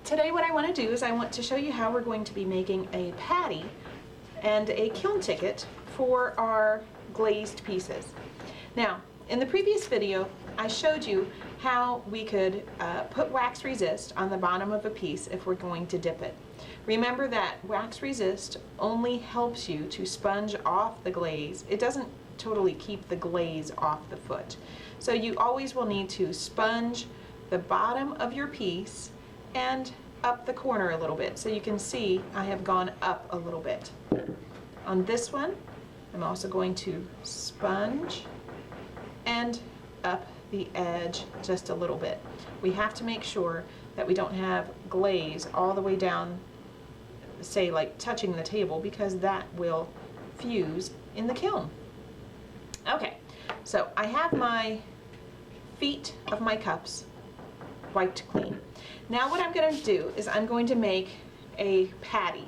Today what I want to do is I want to show you how we're going to be making a patty and a kiln ticket for our glazed pieces. Now, in the previous video I showed you how we could put wax resist on the bottom of a piece if we're going to dip it. Remember that wax resist only helps you to sponge off the glaze. It doesn't totally keep the glaze off the foot. So you always will need to sponge the bottom of your piece and up the corner a little bit. So you can see I have gone up a little bit. On this one, I'm also going to sponge and up the edge just a little bit. We have to make sure that we don't have glaze all the way down, say like touching the table, because that will fuse in the kiln. Okay, so I have my feet of my cups wiped clean. Now what I'm going to do is I'm going to make a patty.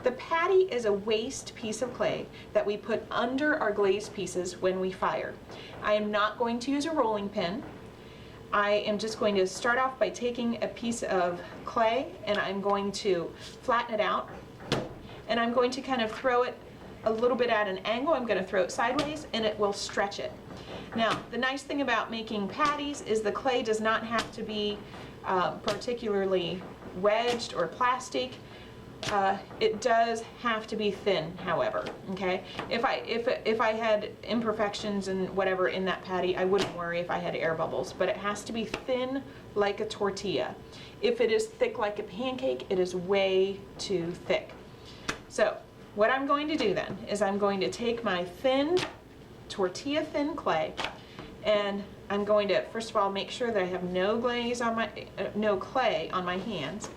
The patty is a waste piece of clay that we put under our glazed pieces when we fire. I am not going to use a rolling pin. I am just going to start off by taking a piece of clay and I'm going to flatten it out, and I'm going to kind of throw it a little bit at an angle. I'm going to throw it sideways and it will stretch it. Now, the nice thing about making patties is the clay does not have to be particularly wedged or plastic. It does have to be thin, however. Okay, if I had imperfections and whatever in that patty, I wouldn't worry if I had air bubbles, but it has to be thin like a tortilla. If it is thick like a pancake, it is way too thick. So what I'm going to do then is I'm going to take my thin, tortilla thin clay, and I'm going to first of all make sure that I have no glaze on my no clay on my hands.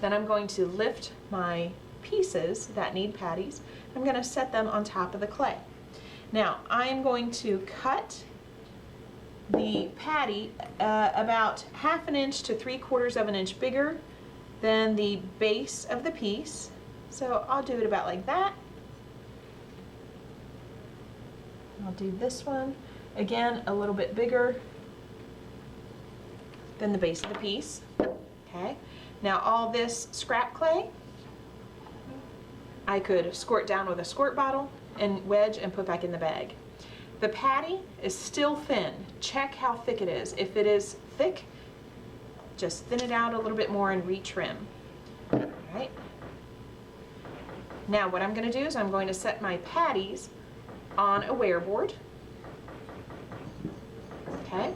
Then I'm going to lift my pieces that need patties. I'm going to set them on top of the clay. Now I'm going to cut the patty about 1/2 inch to 3/4 of an inch bigger than the base of the piece. So I'll do it about like that. I'll do this one again a little bit bigger than the base of the piece. Okay. Now all this scrap clay, I could squirt down with a squirt bottle and wedge and put back in the bag. The patty is still thin. Check how thick it is. If it is thick, just thin it out a little bit more and retrim. All right. Now what I'm going to do is I'm going to set my patties on a wear board. Okay.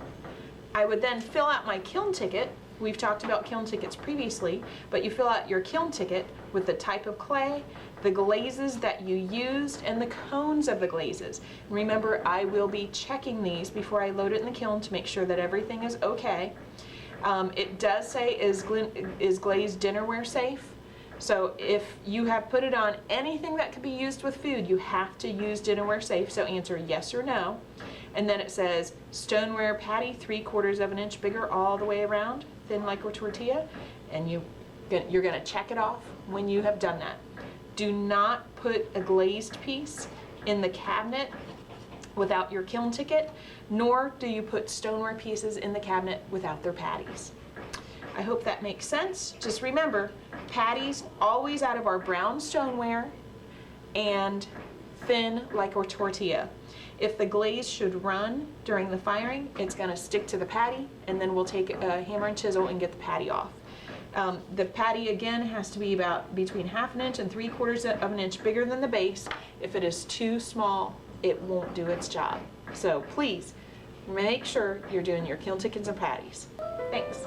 I would then fill out my kiln ticket. We've talked about kiln tickets previously, but you fill out your kiln ticket with the type of clay, the glazes that you used, and the cones of the glazes. And remember, I will be checking these before I load it in the kiln to make sure that everything is okay. It does say, is glazed dinnerware safe? So if you have put it on anything that could be used with food, you have to use dinnerware safe, so answer yes or no. And then it says stoneware patty 3/4 of an inch bigger all the way around, thin like a tortilla, and you're going to check it off when you have done that. Do not put a glazed piece in the cabinet without your kiln ticket, nor do you put stoneware pieces in the cabinet without their patties. I hope that makes sense. Just remember, patties always out of our brown stoneware and thin like a tortilla. If the glaze should run during the firing, it's going to stick to the patty, and then we'll take a hammer and chisel and get the patty off. The patty again has to be about between 1/2 inch and 3/4 of an inch bigger than the base. If it is too small, it won't do its job. So please make sure you're doing your kiln tickets and patties. Thanks.